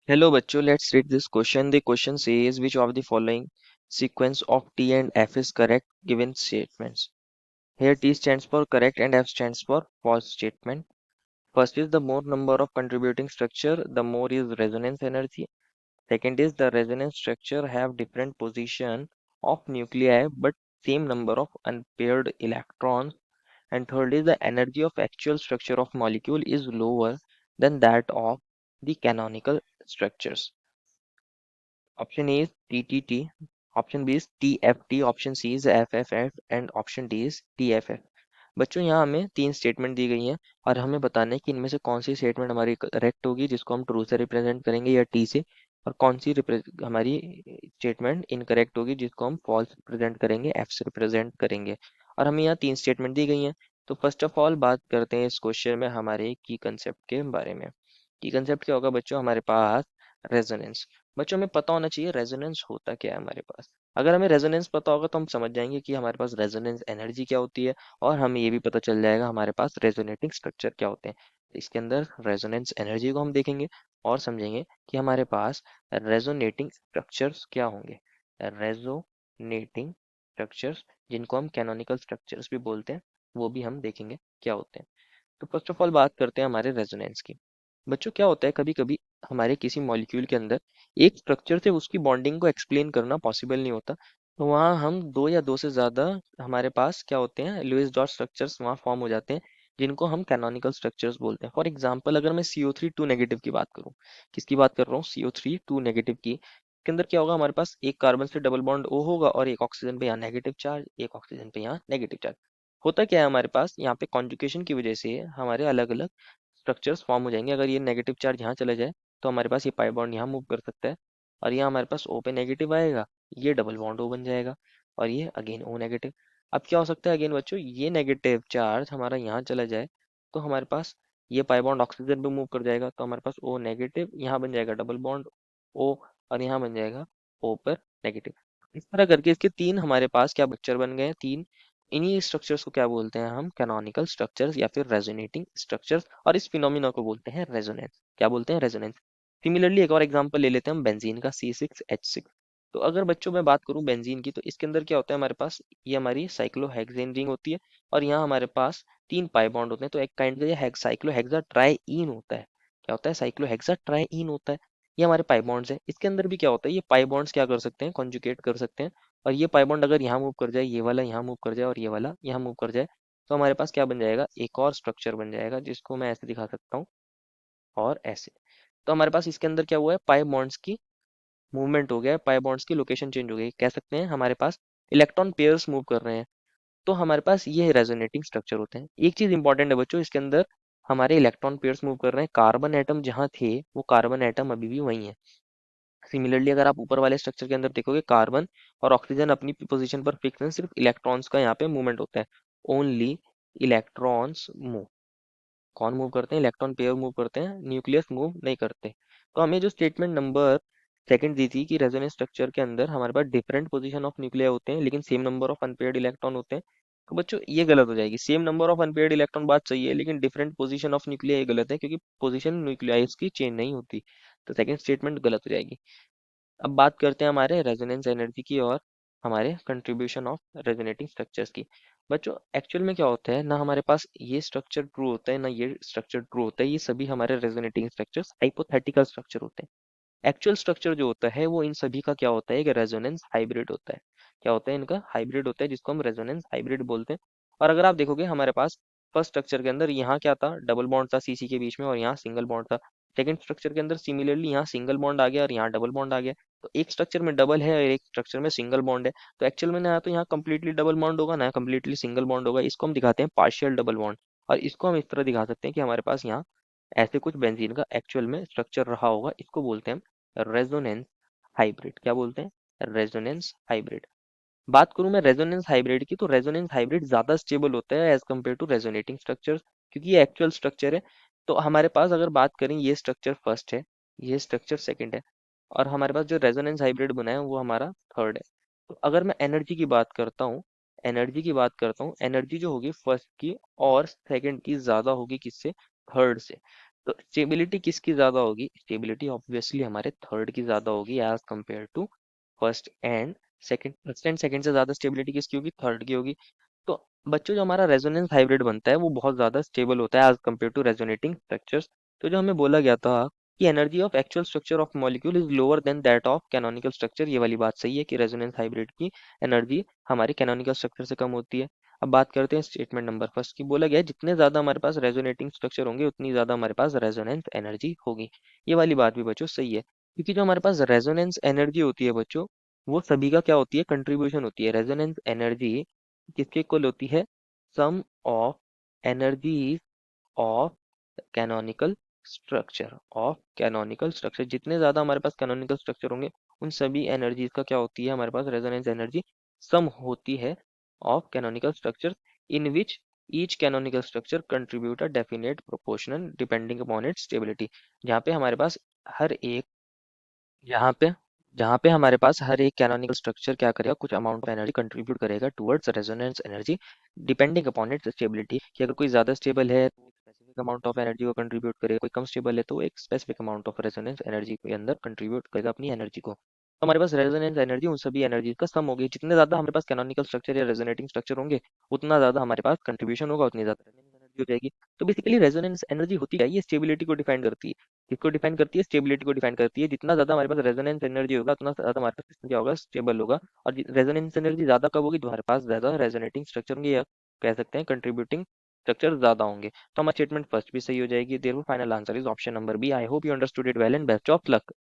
Hello बच्चों, let's read this question. The question says which of the following sequence of T and F is correct given statements. Here T stands for correct and F stands for false statement. First is the more number of contributing structure, the more is resonance energy. Second is the resonance structure have different position of nuclei but same number of unpaired electrons. And third is the energy of actual structure of molecule is lower than that of the canonical structures. Option A is TTT, option B is TFT, option C is FFF and option D is TFF। बच्चों यहाँ हमें तीन statement दी गई हैं और हमें बताना है कि इनमें से कौन सी स्टेटमेंट हमारी करेक्ट होगी जिसको हम ट्रू से रिप्रेजेंट करेंगे या टी से, और कौन सी हमारी स्टेटमेंट इनकरेक्ट होगी जिसको हम फॉल्स रिप्रेजेंट करेंगे, एफ से रिप्रेजेंट करेंगे। और हमें यहाँ तीन स्टेटमेंट दी गई हैं। तो फर्स्ट ऑफ ऑल बात करते हैं इस क्वेश्चन में हमारे की कंसेप्ट के बारे में। की कंसेप्ट क्या होगा बच्चों? हमारे पास रेजोनेंस। बच्चों हमें पता होना चाहिए रेजोनेंस होता क्या है हमारे पास। अगर हमें रेजोनेंस पता होगा तो हम समझ जाएंगे कि हमारे पास रेजोनेंस एनर्जी क्या होती है, और हमें ये भी पता चल जाएगा हमारे पास रेजोनेटिंग स्ट्रक्चर क्या होते हैं। इसके अंदर रेजोनेंस एनर्जी को हम देखेंगे और समझेंगे कि हमारे पास रेजोनेटिंग स्ट्रक्चर्स क्या होंगे। रेजोनेटिंग स्ट्रक्चर्स, जिनको हम कैनोनिकल स्ट्रक्चर्स भी बोलते हैं, वो भी हम देखेंगे क्या होते हैं। तो फर्स्ट ऑफ ऑल बात करते हैं हमारे रेजोनेंस की। बच्चों क्या होता है, कभी कभी हमारे किसी मॉलिक्यूल के अंदर एक स्ट्रक्चर से उसकी बॉन्डिंग को एक्सप्लेन करना पॉसिबल नहीं होता, तो वहाँ हम दो या दो से ज्यादा हमारे पास क्या होते हैं, लुईस डॉट स्ट्रक्चर्स वहाँ फॉर्म हो जाते हैं, जिनको हम कैनोनिकल स्ट्रक्चर्स बोलते हैं। फॉर एग्जाम्पल अगर मैं CO3 2 नेगेटिव की बात करूँ, किसकी बात कर रहा हूँ, CO3 2 नेगेटिव की। के अंदर क्या होगा, हमारे पास एक कार्बन से डबल बॉन्ड O होगा और एक ऑक्सीजन पे यहाँ नेगेटिव चार्ज, एक ऑक्सीजन पे यहाँ नेगेटिव चार्ज। होता क्या है हमारे पास यहाँ पे कॉन्जुगेशन की वजह से हमारे अलग अलग स्ट्रक्चर्स फॉर्म हो जाएंगे। अगर ये नेगेटिव चार्ज यहाँ चला जाए तो हमारे पास ये पाई बॉन्ड यहाँ मूव कर सकता है, और यहाँ हमारे पास O पे नेगेटिव आएगा, ये डबल बॉन्ड O बन जाएगा, और ये अगेन O नेगेटिव। अब क्या हो सकता है अगेन बच्चों, ये नेगेटिव चार्ज हमारा यहाँ चला जाए तो हमारे पास ये पाई बॉन्ड ऑक्सीजन पे मूव कर जाएगा, तो हमारे पास O नेगेटिव यहाँ बन जाएगा डबल बॉन्ड O, और यहाँ बन जाएगा O पर नेगेटिव। इस तरह करके इसके तीन हमारे पास क्या पिक्चर बन गए हैं, तीन। इन्हीं स्ट्रक्चर्स को क्या बोलते हैं हम, कैनोनिकल स्ट्रक्चर्स या फिर रेजोनेटिंग स्ट्रक्चर्स, और इस फिनोमिना को बोलते हैं रेजोनेंस। क्या बोलते हैं, रेजोनेंस। सिमिलरली एक और एग्जांपल ले लेते हैं हम बेंजीन का, C6H6। तो अगर बच्चों मैं बात करूं बेंजीन की, तो इसके अंदर क्या होता है हमारे पास, ये हमारी साइक्लोहेक्सेन रिंग होती है, और यहाँ हमारे पास तीन पाई बॉन्ड होते हैं, तो एक काइंड का ये साइक्लोहेक्सा ट्राईइन होता है। क्या होता है, साइक्लोहेक्सा ट्राईइन होता है। ये हमारे पाई बॉन्ड्स है, इसके अंदर भी क्या होता है, ये पाई बॉन्ड्स क्या कर सकते हैं, कॉन्जुगेट कर सकते हैं, और ये पाई बॉन्ड अगर यहाँ मूव कर जाए, ये वाला यहाँ मूव कर जाए और ये वाला यहाँ मूव कर जाए, तो हमारे पास क्या बन जाएगा, एक और स्ट्रक्चर बन जाएगा, जिसको मैं ऐसे दिखा सकता हूँ और ऐसे। तो हमारे पास इसके अंदर क्या हुआ है, पाई बॉन्ड्स की मूवमेंट हो गया है, पाई बॉन्ड्स की लोकेशन चेंज हो गई, कह सकते हैं हमारे पास इलेक्ट्रॉन पेयर्स मूव कर रहे हैं। तो हमारे पास ये रेजोनेटिंग स्ट्रक्चर होते हैं। एक चीज इंपॉर्टेंट है बच्चों, इसके अंदर हमारे इलेक्ट्रॉन पेयर्स मूव कर रहे हैं, कार्बन एटम जहाँ थे वो कार्बन एटम अभी भी वही है। सिमिलरली अगर आप ऊपर वाले स्ट्रक्चर के अंदर देखोगे, कार्बन और ऑक्सीजन अपनी पोजीशन पर फिक्स हैं, सिर्फ इलेक्ट्रॉन्स का यहाँ पे मूवमेंट होता है। Only electrons move. कौन मूव करते हैं, इलेक्ट्रॉन पेयर मूव करते हैं, न्यूक्लियस मूव नहीं करते। तो हमें जो स्टेटमेंट नंबर सेकंड दी थी कि रेजोनेंस स्ट्रक्चर के अंदर हमारे पास डिफरेंट पोजीशन ऑफ न्यूक्लिया होते हैं लेकिन same number of unpaired electron होते हैं, तो बच्चों ये गलत हो जाएगी। Same number of unpaired electron बात सही है, लेकिन डिफरेंट पोजीशन ऑफ न्यूक्लिया ये गलत है, क्योंकि पोजीशन न्यूक्लियाइज की चेंज नहीं होती। तो सेकंड स्टेटमेंट गलत हो जाएगी। अब बात करते हैं हमारे रेजोनेंस एनर्जी की और हमारे कंट्रीब्यूशन ऑफ रेजोनेटिंग स्ट्रक्चर्स की। बच्चों एक्चुअल में क्या होता है ना, हमारे पास ये स्ट्रक्चर ट्रू होता है ना ये स्ट्रक्चर ट्रू होता है, ये सभी हमारे रेजोनेटिंग स्ट्रक्चर्स हाइपोथेटिकल स्ट्रक्चर होते हैं। एक्चुअल स्ट्रक्चर जो होता है वो इन सभी का क्या होता है कि रेजोनेंस हाइब्रिड होता है। क्या होता है, इनका हाइब्रिड होता है, जिसको हम रेजोनेंस हाइब्रिड बोलते हैं। और अगर आप देखोगे हमारे पास फर्स्ट स्ट्रक्चर के अंदर यहाँ क्या था, डबल बॉन्ड था CC के बीच में और यहाँ सिंगल बॉन्ड था। सेकंड स्ट्रक्चर के अंदर सिमिलरली यहाँ सिंगल बॉन्ड आ गया और यहाँ डबल बॉन्ड आ गया। तो एक स्ट्रक्चर में डबल है और एक स्ट्रक्चर में सिंगल बॉन्ड है। तो एक्चुअल में ना तो यहाँ कंप्लीटली डबल बॉन्ड होगा ना कंप्लीटली सिंगल बॉन्ड होगा, इसको हम दिखाते हैं पार्शियल डबल बॉन्ड। और इसको हम इस तरह दिखा सकते हैं कि हमारे पास यहाँ ऐसे कुछ बेंजीन का एक्चुअल में स्ट्रक्चर रहा होगा, इसको बोलते हैं रेजोनेंस हाइब्रिड। क्या बोलते हैं, रेजोनेंस हाइब्रिड। बात करूं मैं रेजोनेंस हाइब्रिड की, तो रेजोनेंस हाइब्रिड ज्यादा स्टेबल होता है as compare to resonating structures, क्योंकि ये एक्चुअल स्ट्रक्चर है। तो हमारे पास अगर बात करें, ये स्ट्रक्चर फर्स्ट है, ये स्ट्रक्चर सेकंड है, और हमारे पास जो रेजोनेंस हाइब्रिड बना है वो हमारा थर्ड है। तो अगर मैं एनर्जी की बात करता हूँ, एनर्जी जो होगी फर्स्ट की और सेकंड की ज्यादा होगी किससे, थर्ड से। तो स्टेबिलिटी किसकी ज्यादा होगी? स्टेबिलिटी ऑब्वियसली हमारे थर्ड की ज्यादा होगी as compare to first and second. First and second से ज्यादा स्टेबिलिटी किसकी होगी? थर्ड की होगी। तो बच्चों जो हमारा रेजोनेंस हाइब्रिड बनता है वो बहुत ज्यादा स्टेबल होता है as compare to resonating structures. तो जो हमें बोला गया था कि energy of actual structure of molecule is lower than that of canonical structure, ये वाली बात सही है कि रेजोनेंस हाइब्रिड की एनर्जी हमारे कैनोनिकल स्ट्रक्चर से कम होती है। अब बात करते हैं स्टेटमेंट नंबर फर्स्ट की। बोला गया है जितने ज्यादा हमारे पास रेजोनेटिंग स्ट्रक्चर होंगे उतनी ज्यादा हमारे पास रेजोनेंस एनर्जी होगी। ये वाली बात भी बच्चों सही है, क्योंकि जो हमारे पास रेजोनेंस एनर्जी होती है बच्चों, वो सभी का क्या होती है? कंट्रीब्यूशन होती है। रेजोनेंस एनर्जी किसके इक्वल होती है? Sum of energies of canonical structure. जितने ज्यादा हमारे पास कैनोनिकल स्ट्रक्चर होंगे उन सभी एनर्जीज का क्या होती है हमारे पास? रेजोनेंस एनर्जी सम होती है of canonical structure in which each canonical structure contribute a definite proportional depending upon its stability. जहाँ पे हमारे पास हर एक यहाँ पे जहाँ पे हमारे पास हर एक कैनोनिकल स्ट्रक्चर क्या करेगा? कुछ अमाउंट ऑफ एनर्जी कंट्रीब्यूट करेगा towards resonance energy depending upon its stability. कि अगर कोई ज्यादा स्टेबल है तो एक स्पेसिफिक अमाउंट ऑफ एनर्जी को कंट्रीब्यूट करेगा, कोई कम स्टेबल है तो वो एक specific amount of resonance energy के अंदर कंट्रीब्यूट करेगा अपनी एनर्जी को। तो हमारे पास रेजोनेंस एनर्जी उन सभी एनर्जी का सम होगी। जितने ज्यादा हमारे पास कैनोनिकल स्ट्रक्चर या रेजोनेटिंग स्ट्रक्चर होंगे उतना ज्यादा हमारे पास कंट्रीब्यूशन होगा, उतनी ज्यादा रेजोनेंस एनर्जी हो जाएगी। तो बेसिकली रेजोनेंस एनर्जी होती क्या है? ये स्टेबिलिटी को डिफाइन करती है। किसको डिफाइन करती है? स्टेबिलिटी को डिफाइन करती है। जितना ज्यादा हमारे पास रेजोनेंस एनर्जी होगा उतना ज्यादा हमारे पास सिस्टम क्या होगा? स्टेबल होगा। और रेजोनेंस एनर्जी ज्यादा कब होगी? तो हमारे पास ज्यादा रेजोनेटिंग स्ट्रक्चर होंगे, या कह सकते हैं कंट्रीब्यूटिंग स्ट्रक्चर ज्यादा होंगे। तो हमारा स्टेटमेंट फर्स्ट भी सही हो जाएगी। Therefore final answer is option number B. I hope you understood it well and best of luck.